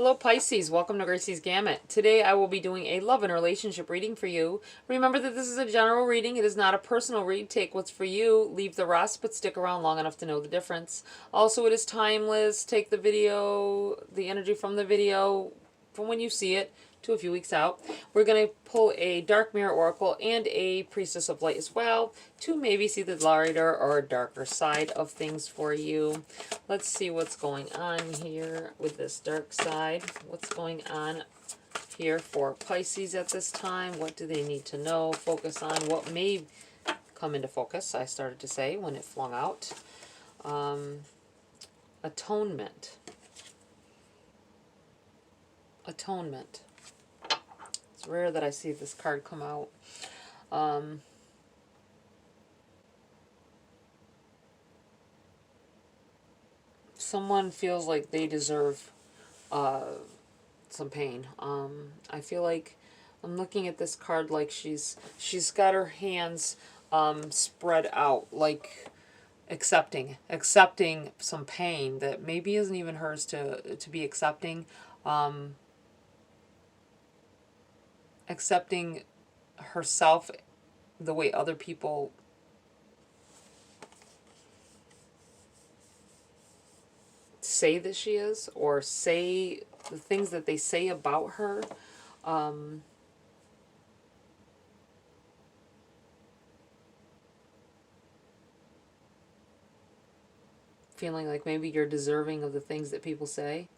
Hello Pisces, welcome to GRAYCI'S Gamut. Today I will be doing a love and relationship reading for you. Remember that this is a general reading, it is not a personal read. Take what's for you, leave the rest, but stick around long enough to know the difference. Also, it is timeless. Take the energy from the video, from when you see it, to a few weeks out. We're going to pull a Dark Mirror Oracle and a Priestess of Light as well to maybe see the lighter or darker side of things for you. Let's see what's going on here with this dark side. What's going on here for Pisces at this time? What do they need to know? Focus on what may come into focus, I started to say when it flung out. Atonement. Atonement. It's rare that I see this card come out. Someone feels like they deserve some pain. I feel like I'm looking at this card like she's got her hands spread out, like accepting some pain that maybe isn't even hers to be accepting. Accepting herself the way other people say that she is, or say the things that they say about her. Feeling like maybe you're deserving of the things that people say.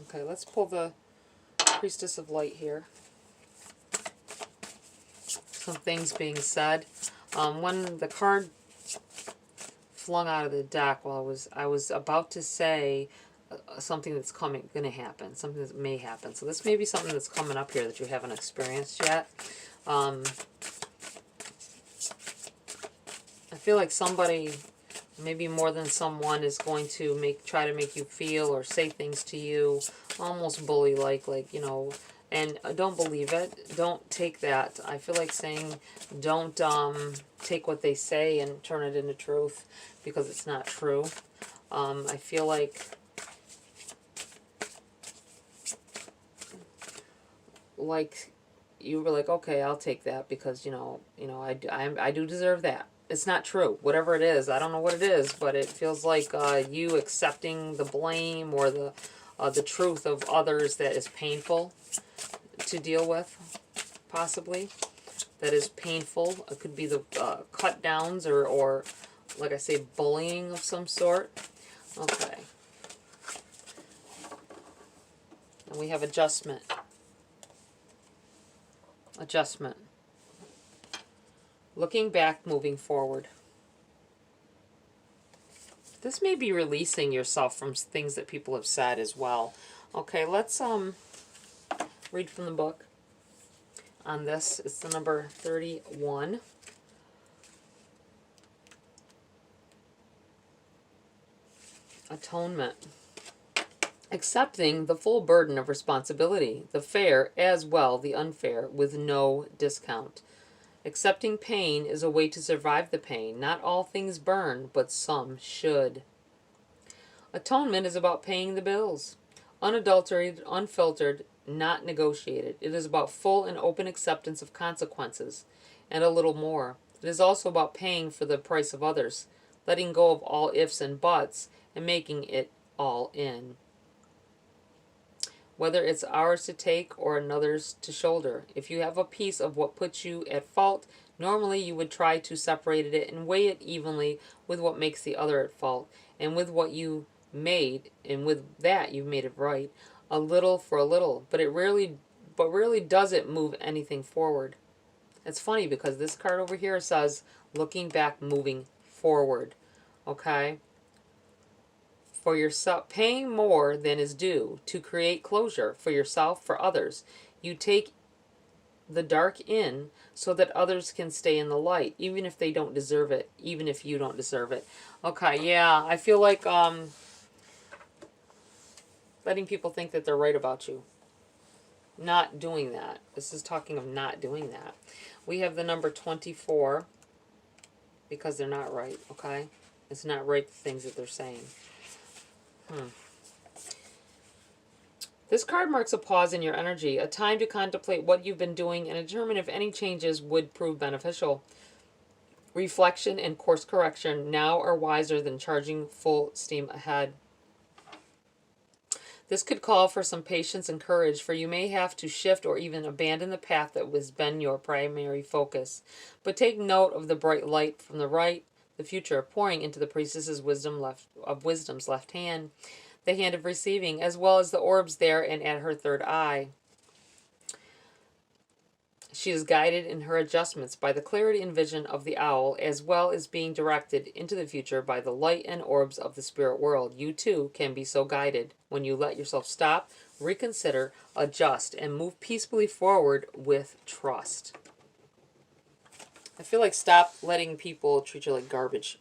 Okay, let's pull the Priestess of Light here. Some things being said. When the card flung out of the deck, well, I was about to say something that's going to happen, something that may happen. So this may be something that's coming up here that you haven't experienced yet. I feel like somebody, maybe more than someone, is going to try to make you feel or say things to you almost bully-like, you know, and don't believe it. Don't take that. I feel like saying don't take what they say and turn it into truth, because it's not true. I feel like you were like, okay, I'll take that because I do deserve that. It's not true. Whatever it is, I don't know what it is, but it feels like you accepting the blame or the truth of others that is painful to deal with, possibly. That is painful. It could be the cut downs or like I say, bullying of some sort. Okay. And we have adjustment. Adjustment. Looking back, moving forward. This may be releasing yourself from things that people have said as well. Okay, let's read from the book on this. It's the number 31. Atonement. Accepting the full burden of responsibility, the fair as well the unfair, with no discount. Accepting pain is a way to survive the pain. Not all things burn, but some should. Atonement is about paying the bills. Unadulterated, unfiltered, not negotiated. It is about full and open acceptance of consequences, and a little more. It is also about paying for the price of others, letting go of all ifs and buts, and making it all in. Whether it's ours to take or another's to shoulder. If you have a piece of what puts you at fault, normally you would try to separate it and weigh it evenly with what makes the other at fault, and with what you made, and with that you've made it right. A little for a little, but rarely does it move anything forward. It's funny because this card over here says looking back, moving forward. Okay? For yourself, paying more than is due to create closure for yourself, for others. You take the dark in so that others can stay in the light, even if they don't deserve it, even if you don't deserve it. Okay, yeah, I feel like letting people think that they're right about you. Not doing that. This is talking of not doing that. We have the number 24 because they're not right, okay? It's not right, the things that they're saying. This card marks a pause in your energy, a time to contemplate what you've been doing and determine if any changes would prove beneficial. Reflection and course correction now are wiser than charging full steam ahead. This could call for some patience and courage, for you may have to shift or even abandon the path that has been your primary focus. But take note of the bright light from the right, the future pouring into the priestess's wisdom's left hand, the hand of receiving, as well as the orbs there and at her third eye. She is guided in her adjustments by the clarity and vision of the owl, as well as being directed into the future by the light and orbs of the spirit world. You too can be so guided when you let yourself stop, reconsider, adjust, and move peacefully forward with trust. I feel like stop letting people treat you like garbage.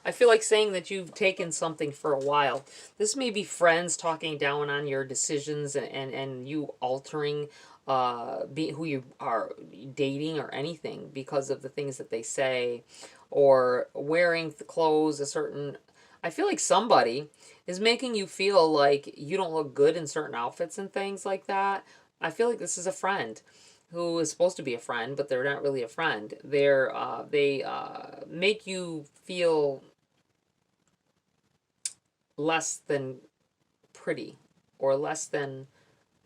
I feel like saying that you've taken something for a while. This may be friends talking down on your decisions and you altering who you are dating or anything because of the things that they say, or wearing the clothes a certain... I feel like somebody is making you feel like you don't look good in certain outfits and things like that. I feel like this is a friend who is supposed to be a friend, but they're not really a friend. They make you feel less than pretty or less than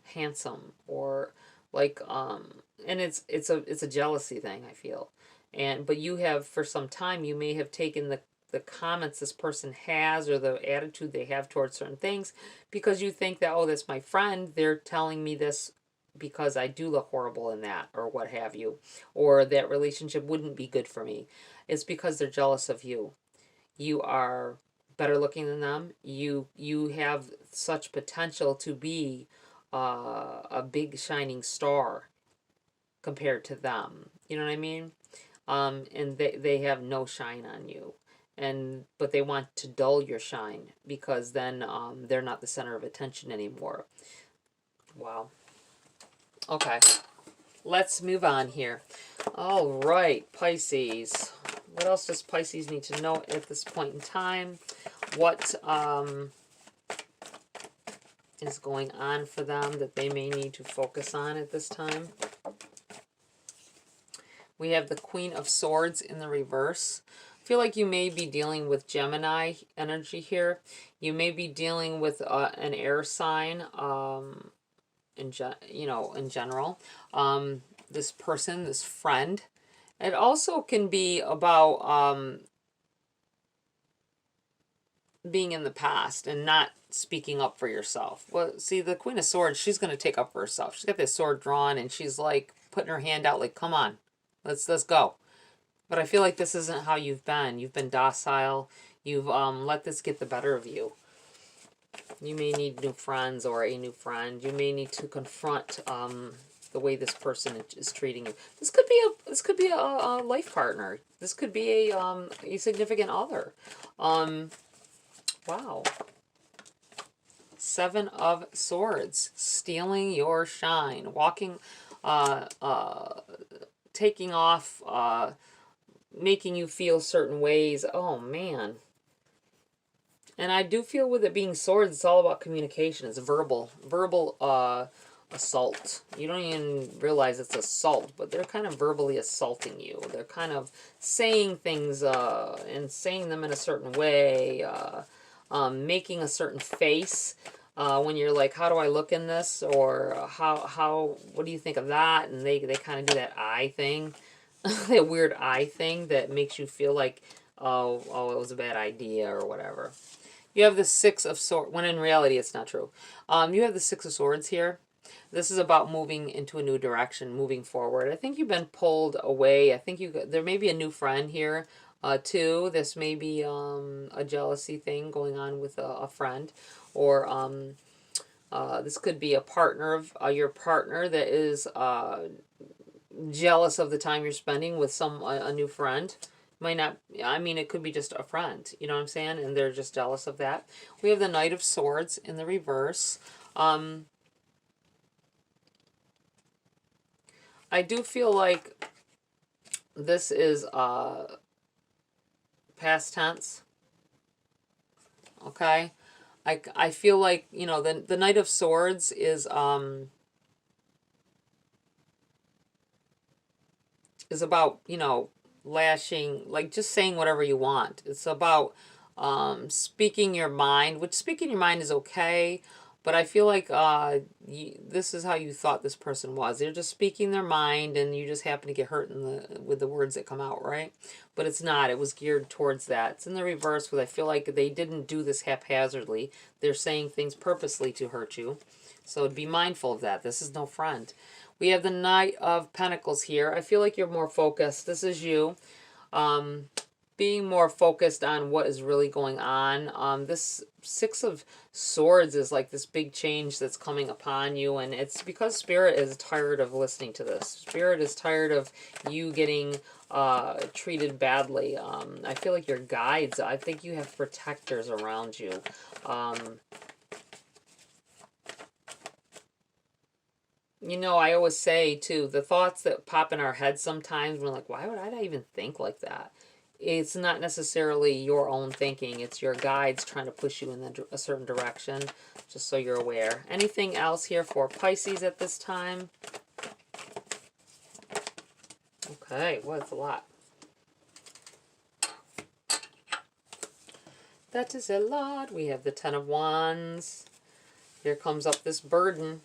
handsome, or like and it's a jealousy thing, I feel. But you have, for some time, you may have taken the comments this person has or the attitude they have towards certain things because you think that, oh, that's my friend, they're telling me this because I do look horrible in that, or what have you, or that relationship wouldn't be good for me. It's because they're jealous of you. You are better looking than them. You have such potential to be a big shining star compared to them. You know what I mean? And they have no shine on you. But they want to dull your shine because then they're not the center of attention anymore. Wow. Okay. Let's move on here. All right, Pisces. What else does Pisces need to know at this point in time? What is going on for them that they may need to focus on at this time? We have the Queen of Swords in the reverse. I feel like you may be dealing with Gemini energy here. You may be dealing with an air sign, in general. This person, this friend. It also can be about being in the past and not speaking up for yourself. Well, see, the Queen of Swords, she's going to take up for herself. She's got this sword drawn and she's like putting her hand out like, come on, let's go. But I feel like this isn't how you've been. You've been docile. You've let this get the better of you. You may need new friends or a new friend. You may need to confront the way this person is treating you. This could be a life partner. This could be a significant other. Wow. Seven of Swords, stealing your shine, walking, taking off, making you feel certain ways. Oh, man. And I do feel with it being swords, it's all about communication. It's verbal assault. You don't even realize it's assault, but they're kind of verbally assaulting you. They're kind of saying things and saying them in a certain way, making a certain face when you're like, how do I look in this? Or what do you think of that? And they kind of do that eye thing, that weird eye thing that makes you feel like, oh, it was a bad idea or whatever. You have the Six of Swords, when in reality it's not true. You have the Six of Swords here. This is about moving into a new direction, moving forward. I think you've been pulled away. I think there may be a new friend here, too. This may be a jealousy thing going on with a friend. Or this could be a partner of your partner that is jealous of the time you're spending with a new friend. Might not, I mean, it could be just a friend, you know what I'm saying? And they're just jealous of that. We have the Knight of Swords in the reverse. I do feel like this is past tense. Okay? I feel like, you know, the Knight of Swords is about, you know, lashing, like just saying whatever you want. It's about speaking your mind, which speaking your mind is okay, but I feel like this is how you thought this person was. They're just speaking their mind, and you just happen to get hurt in with the words that come out, right? But it's not. It was geared towards that. It's in the reverse, because I feel like they didn't do this haphazardly. They're saying things purposely to hurt you. So be mindful of that. This is no friend. We have the Knight of Pentacles here. I feel like you're more focused. This is you. Being more focused on what is really going on. This Six of Swords is like this big change that's coming upon you, and it's because Spirit is tired of listening to this. Spirit is tired of you getting treated badly. I feel like your guides, I think you have protectors around you. You know, I always say, too, the thoughts that pop in our heads sometimes, we're like, why would I even think like that? It's not necessarily your own thinking. It's your guides trying to push you in a certain direction, just so you're aware. Anything else here for Pisces at this time? Okay, well, it's a lot. That is a lot. We have the Ten of Wands. Here comes up this burden.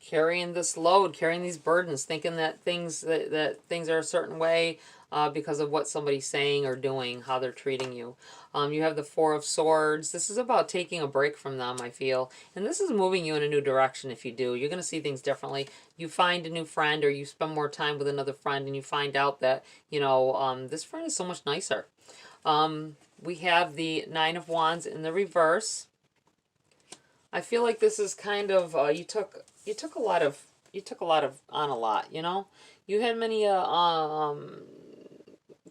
Carrying this load, carrying these burdens, thinking that things are a certain way because of what somebody's saying or doing, how they're treating you. You have the Four of Swords. This is about taking a break from them, I feel. And this is moving you in a new direction if you do. You're going to see things differently. You find a new friend, or you spend more time with another friend, and you find out that, you know, this friend is so much nicer. We have the Nine of Wands in the reverse. I feel like this is kind of you took a lot of on a lot, you know. You had many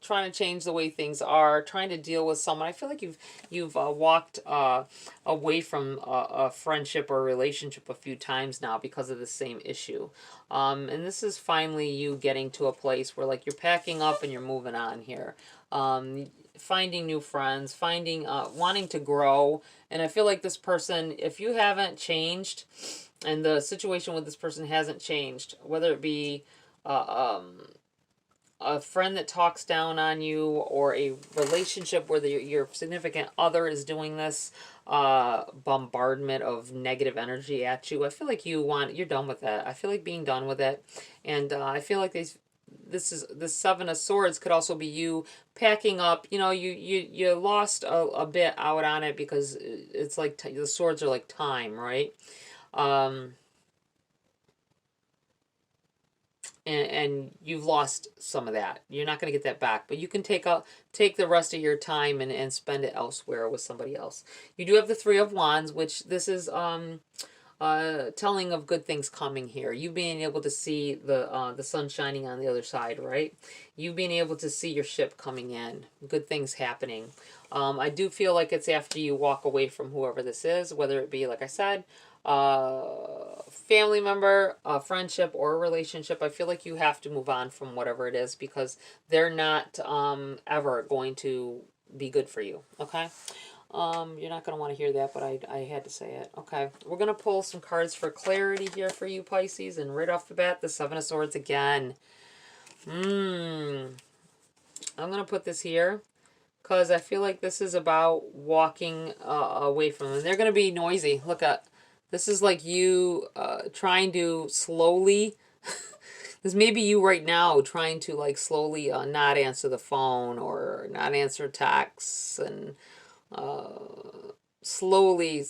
trying to change the way things are, trying to deal with someone. I feel like you've walked away from a friendship or a relationship a few times now because of the same issue. And this is finally you getting to a place where, like, you're packing up and you're moving on here. Finding new friends, finding wanting to grow. And I feel like this person, if you haven't changed and the situation with this person hasn't changed, whether it be a friend that talks down on you, or a relationship where your significant other is doing this bombardment of negative energy at you, I feel like you're done with that. I feel like being done with it. And I feel like the Seven of Swords could also be you packing up. You know, you lost a bit out on it because it's like the swords are like time, right? And you've lost some of that. You're not going to get that back, but you can take the rest of your time and spend it elsewhere with somebody else. You do have the Three of Wands, which this is telling of good things coming here. You being able to see the sun shining on the other side, right? You being able to see your ship coming in. Good things happening. I do feel like it's after you walk away from whoever this is, whether it be, like I said, family member, a friendship, or a relationship. I feel like you have to move on from whatever it is, because they're not ever going to be good for you, okay? You're not going to want to hear that, but I had to say it. Okay, we're going to pull some cards for clarity here for you, Pisces, and right off the bat, the Seven of Swords again. I'm going to put this here because I feel like this is about walking away from them. They're going to be noisy. Look at this. Is like you trying to slowly this may be you right now trying to, like, slowly not answer the phone or not answer texts, and slowly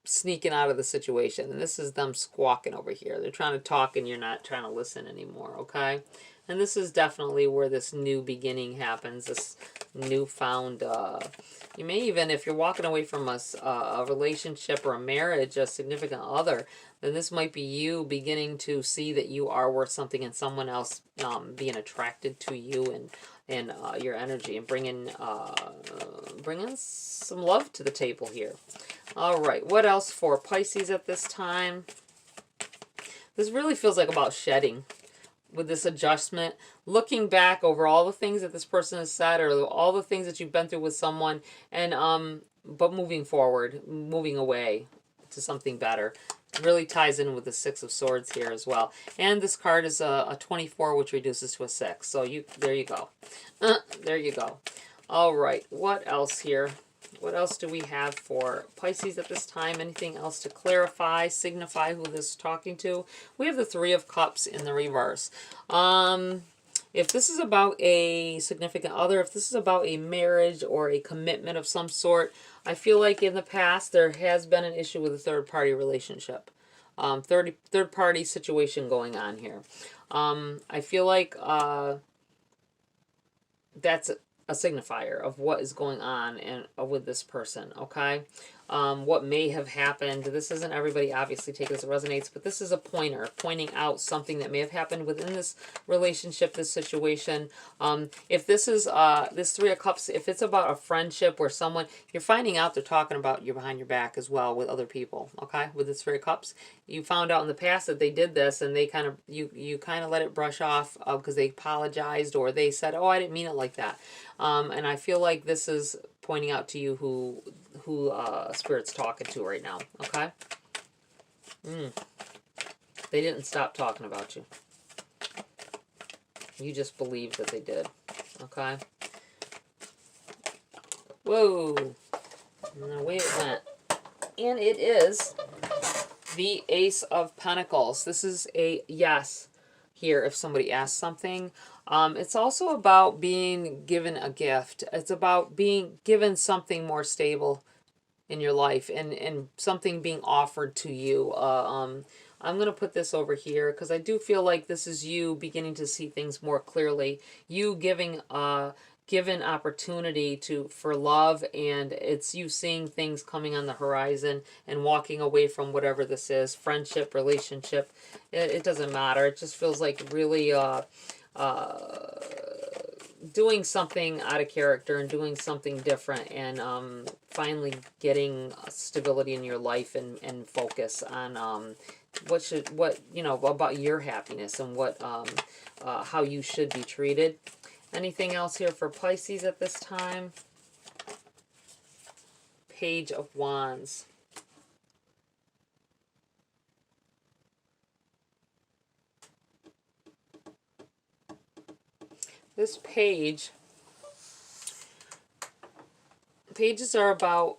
sneaking out of the situation. And this is them squawking over here. They're trying to talk and you're not trying to listen anymore, okay? And this is definitely where this new beginning happens, this newfound, you may even, if you're walking away from a relationship or a marriage, a significant other, then this might be you beginning to see that you are worth something, and someone else being attracted to you and your energy, and bringing some love to the table here. All right, what else for Pisces at this time? This really feels like about shedding. with this adjustment, looking back over all the things that this person has said or all the things that you've been through with someone, and but moving forward, moving away to something better. It really ties in with the Six of Swords here as well. And this card is a 24, which reduces to a 6. So there you go. There you go. All right, what else here? What else do we have for Pisces at this time? Anything else to clarify, signify who this is talking to? We have the Three of Cups in the reverse. If this is about a significant other, if this is about a marriage or a commitment of some sort, I feel like in the past there has been an issue with a third-party relationship. Third-party situation going on here. I feel like that's a signifier of what is going on and with this person, okay? What may have happened. This isn't everybody, obviously, take this as it resonates, but this is a pointer, pointing out something that may have happened within this relationship, this situation. If this is, this Three of Cups, if it's about a friendship where someone, you're finding out they're talking about you behind your back as well with other people, okay? With this Three of Cups, you found out in the past that they did this and they kind of, you kind of let it brush off because they apologized or they said, oh, I didn't mean it like that. And I feel like this is pointing out to you who Spirit's talking to right now, okay? They didn't stop talking about you. You just believed that they did, okay? Whoa. And away it went. And it is the Ace of Pentacles. This is a yes here if somebody asks something. It's also about being given a gift. It's about being given something more stable in your life and something being offered to you. I'm going to put this over here because I do feel like this is you beginning to see things more clearly. You giving given opportunity for love, and it's you seeing things coming on the horizon and walking away from whatever this is, friendship, relationship. It doesn't matter. It just feels like really doing something out of character and doing something different, and finally getting stability in your life and focus on what you know about your happiness and what how you should be treated. Anything else here for Pisces at this time? Page of Wands. This pages are about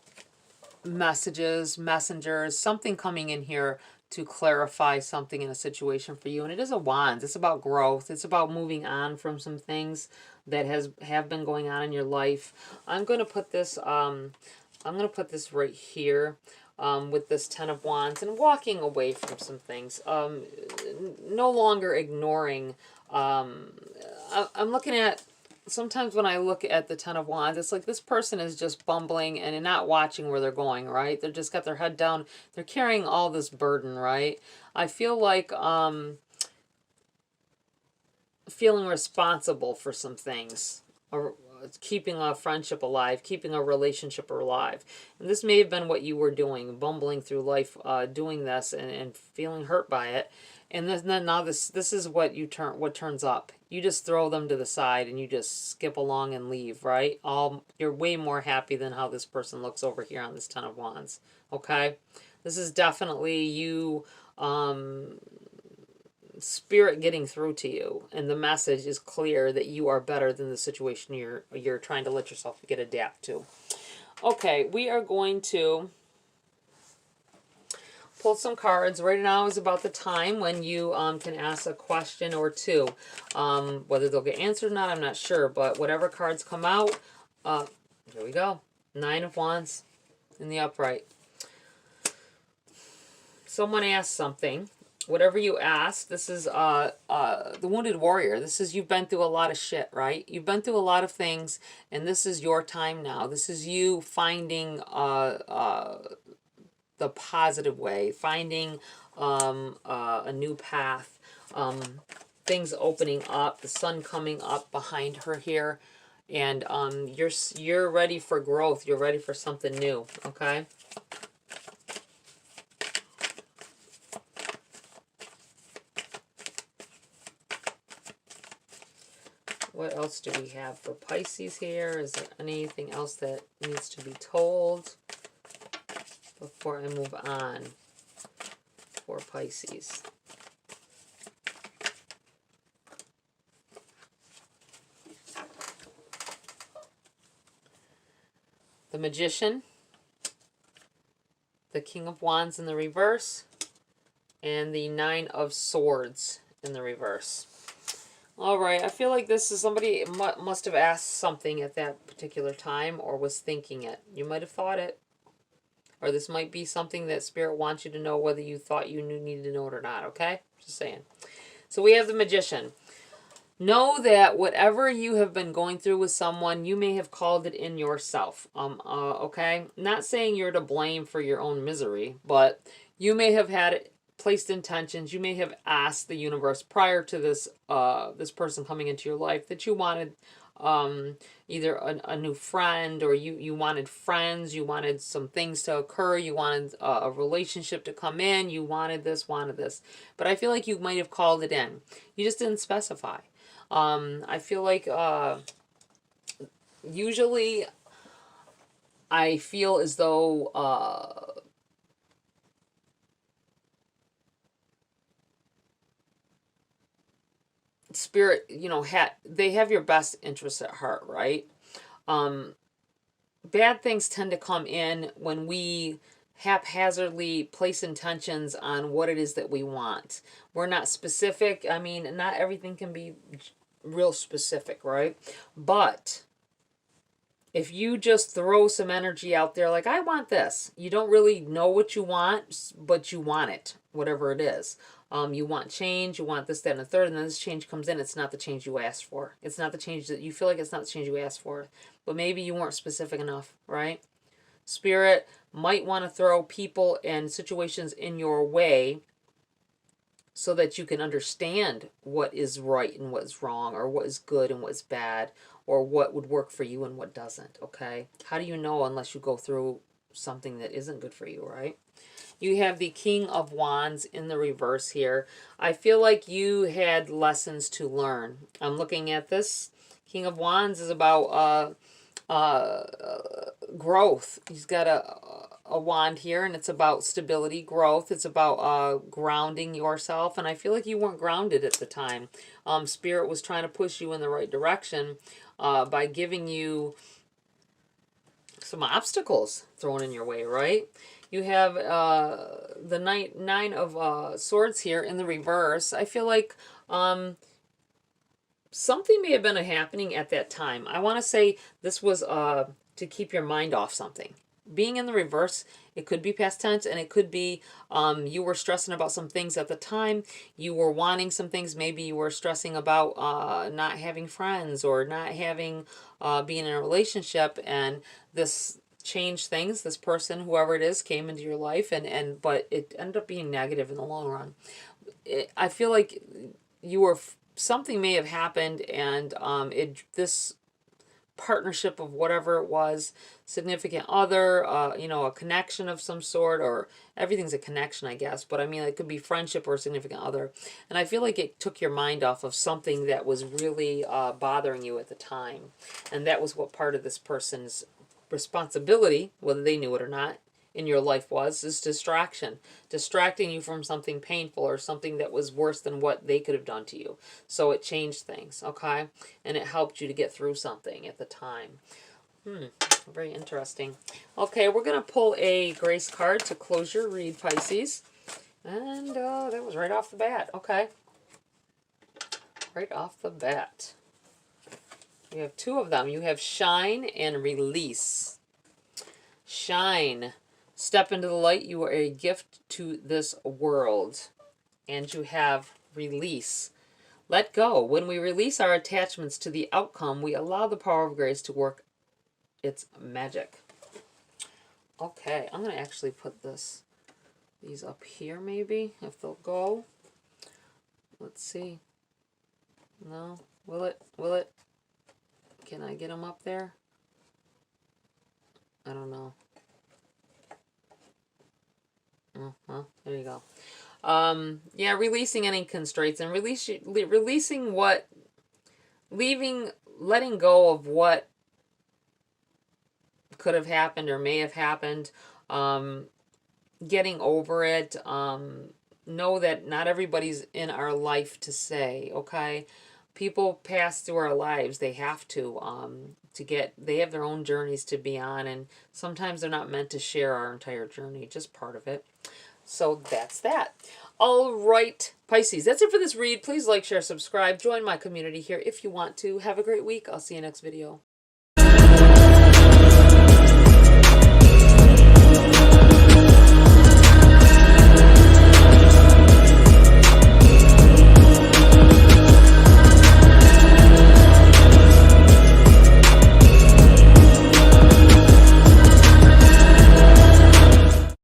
messages, messengers, something coming in here to clarify something in a situation for you. And it is a Wands. It's about growth. It's about moving on from some things that have been going on in your life. I'm going to put this right here with this Ten of Wands and walking away from some things. No longer ignoring. I'm looking at, sometimes when I look at the Ten of Wands, it's like this person is just bumbling and not watching where they're going, right? They're just got their head down. They're carrying all this burden, right? I feel like feeling responsible for some things, or keeping a friendship alive, keeping a relationship alive. And this may have been what you were doing, bumbling through life, doing this and feeling hurt by it. And then now this is what turns up. You just throw them to the side and you just skip along and leave, right? You're way more happy than how this person looks over here on this Ten of Wands. Okay? This is definitely you, Spirit getting through to you, and the message is clear that you are better than the situation you're trying to let yourself adapt to. Okay, we are going to pull some cards. Right now is about the time when you can ask a question or two. Whether they'll get answered or not, I'm not sure, but whatever cards come out, here we go. Nine of Wands in the upright. Someone asked something. Whatever you ask, this is the Wounded Warrior. This is, you've been through a lot of shit, right? You've been through a lot of things, and this is your time now. This is you finding the positive way, finding a new path, things opening up, the sun coming up behind her here, and you're ready for growth. You're ready for something new, okay? What else do we have for Pisces here? Is there anything else that needs to be told before I move on for Pisces? The Magician, the King of Wands in the reverse, and the Nine of Swords in the reverse. All right, I feel like this is somebody must have asked something at that particular time or was thinking it. You might have thought it. Or this might be something that Spirit wants you to know whether you thought you needed to know it or not, okay? Just saying. So we have the Magician. Know that whatever you have been going through with someone, you may have called it in yourself, okay? Not saying you're to blame for your own misery, but you may have had it placed intentions. You may have asked the universe prior to this this person coming into your life that you wanted either a new friend, or you wanted friends, you wanted some things to occur, you wanted a relationship to come in, you wanted this. But I feel like you might have called it in. You just didn't specify. I feel like usually I feel as though Spirit, you know, they have your best interests at heart, right? Bad things tend to come in when we haphazardly place intentions on what it is that we want. We're not specific. I mean, not everything can be real specific, right? But if you just throw some energy out there like, I want this, you don't really know what you want, but you want it, whatever it is. You want change, you want this, that, and the third, and then this change comes in. It's not the change you asked for. It's not the change that you feel like it's not the change you asked for. But maybe you weren't specific enough, right? Spirit might want to throw people and situations in your way so that you can understand what is right and what is wrong, or what is good and what is bad, or what would work for you and what doesn't, okay? How do you know unless you go through something that isn't good for you, right? You have the King of Wands in the reverse here. I feel like you had lessons to learn. I'm looking at this. King of Wands is about growth. He's got a wand here, and it's about stability, growth. It's about grounding yourself, and I feel like you weren't grounded at the time. Spirit was trying to push you in the right direction by giving you some obstacles thrown in your way, right? You have the nine of swords here in the reverse. I feel like something may have been happening at that time. I want to say this was to keep your mind off something. Being in the reverse, it could be past tense, and it could be you were stressing about some things at the time. You were wanting some things. Maybe you were stressing about not having friends, or not having being in a relationship, and this changed things. This person, whoever it is, came into your life, but it ended up being negative in the long run. I feel like you were something may have happened, and this partnership of whatever it was, significant other, you know, a connection of some sort, or everything's a connection, I guess, but I mean, it could be friendship or a significant other. And I feel like it took your mind off of something that was really bothering you at the time. And that was what part of this person's responsibility, whether they knew it or not, in your life was, is distraction. Distracting you from something painful or something that was worse than what they could have done to you. So it changed things, okay? And it helped you to get through something at the time. Very interesting. Okay, we're going to pull a Grace card to close your read, Pisces. And that was right off the bat. Okay. Right off the bat. You have two of them. You have Shine and Release. Shine. Step into the light. You are a gift to this world. And you have Release. Let go. When we release our attachments to the outcome, we allow the power of grace to work its magic. Okay, I'm going to actually put these up here maybe, if they'll go. Let's see. No? Will it? Will it? Can I get them up there? I don't know. Oh, well, there you go. Yeah, releasing any constraints and releasing what letting go of what could have happened or may have happened, getting over it. Know that not everybody's in our life to say, okay? People pass through our lives. They have to get, they have their own journeys to be on, and sometimes they're not meant to share our entire journey, just part of it. So that's that. All right, Pisces, that's it for this read. Please like, share, subscribe. Join my community here if you want to. Have a great week. I'll see you next video.